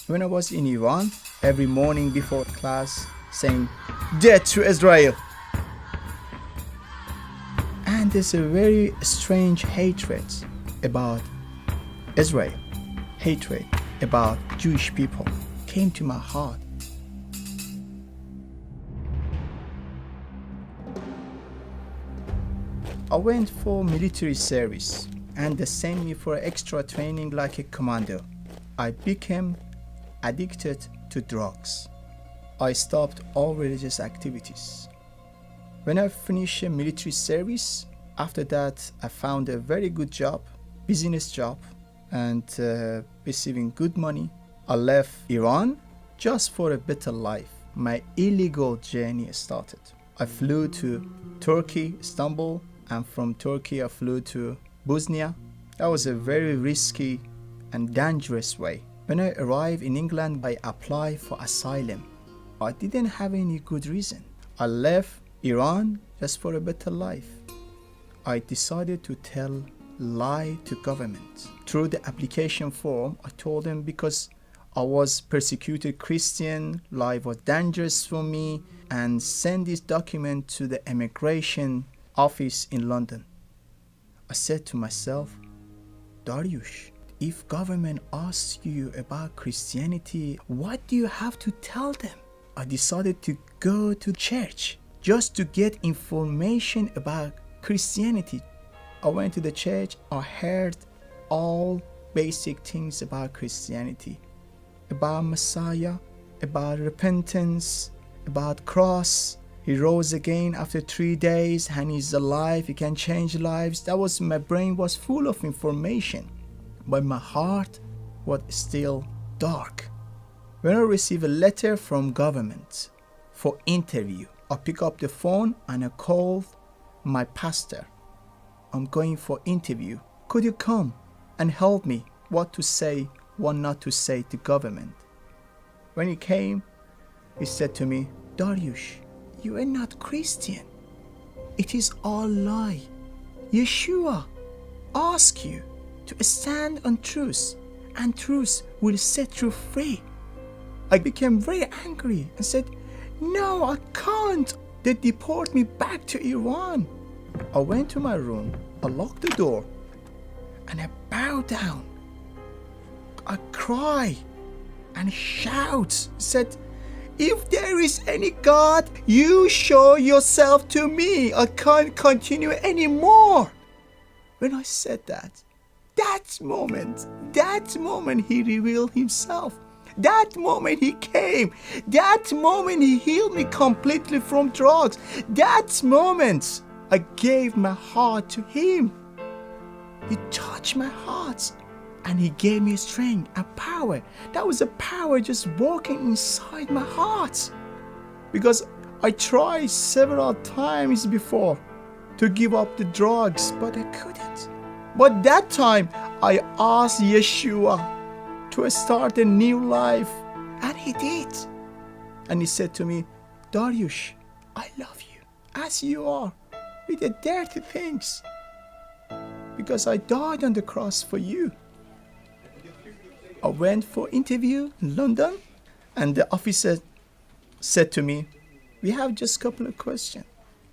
When I was in Iran, every morning before class, saying, "Death to Israel." And there's a very strange hatred about Israel, hatred about Jewish people came to my heart. I went for military service and they sent me for extra training like a commando. I became addicted to drugs. I stopped all religious activities. When I finished military service, after that I found a very good job, business job, and receiving good money. I left Iran just for a better life. My illegal journey started. I flew to Turkey, Istanbul, and from Turkey I flew to Bosnia. That was a very risky and dangerous way. When I arrived in England, I applied for asylum. I didn't have any good reason. I left Iran just for a better life. I decided to tell lie to government. Through the application form, I told them because I was persecuted Christian, life was dangerous for me, and send this document to the immigration office in London. I said to myself, Dariush, if government asks you about Christianity, what do you have to tell them? I decided to go to church just to get information about Christianity. I went to the church. I heard all basic things about Christianity, about Messiah, about repentance, about cross. He rose again after 3 days and he's alive. He can change lives. My brain was full of information, but my heart was still dark. When I received a letter from government for interview, I picked up the phone and I called my pastor. I'm going for interview. Could you come and help me what to say, what not to say to government? When he came, he said to me, Dariush, you are not Christian. It is all lie. Yeshua asks you to stand on truth, and truth will set you free. I became very angry and said, no, I can't. They deport me back to Iran. I went to my room, I locked the door, and I bowed down. I cried and shout, said, if there is any God, you show yourself to me. I can't continue anymore. When I said that moment he revealed himself. That moment he came. That moment he healed me completely from drugs. That moment I gave my heart to him. He touched my heart and he gave me strength and power. That was a power just walking inside my heart. Because I tried several times before to give up the drugs, but I couldn't. But that time I asked Yeshua to start a new life, and he did. And he said to me, Dariush, I love you as you are, with the dirty things, because I died on the cross for you. I went for interview in London, and the officer said to me, we have just a couple of questions.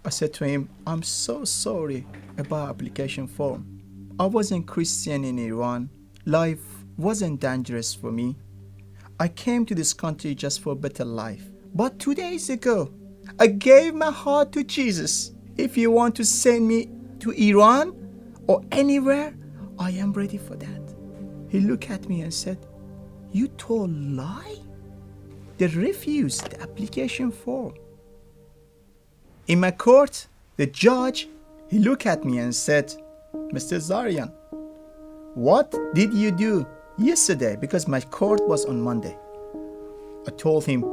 I said to him, I'm so sorry about application form. I wasn't Christian in Iran. Life wasn't dangerous for me. I came to this country just for a better life. But 2 days ago, I gave my heart to Jesus. If you want to send me to Iran or anywhere, I am ready for that. He looked at me and said, you told lie? They refused the application form. In my court, the judge, he looked at me and said, Mr. Zarian, what did you do yesterday? Because my court was on Monday. I told him,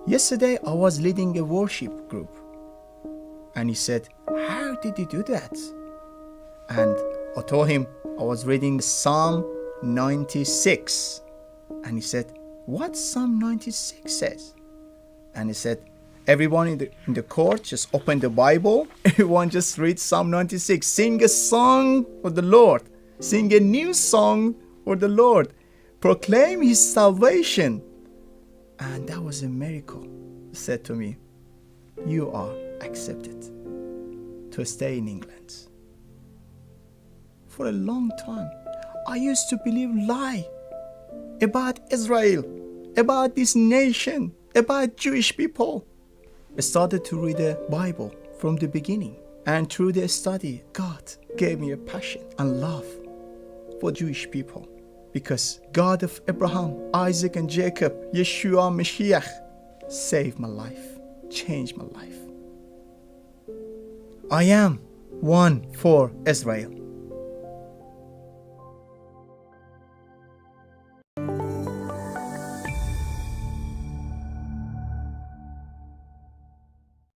yesterday I was leading a worship group. And he said, how did you do that? And I told him I was reading Psalm 96. And he said, what Psalm 96 says? And he said, everyone in the court just open the Bible. Everyone just read Psalm 96. Sing a song for the Lord. Sing a new song for the Lord. proclaim his salvation. And that was a miracle. He said to me, you are accepted to stay in England. For a long time, I used to believe lie about Israel, about this nation, about Jewish people. I started to read the Bible from the beginning. And through the study, God gave me a passion and love for Jewish people. Because God of Abraham, Isaac and Jacob, Yeshua Mashiach, saved my life, changed my life. I am one for Israel.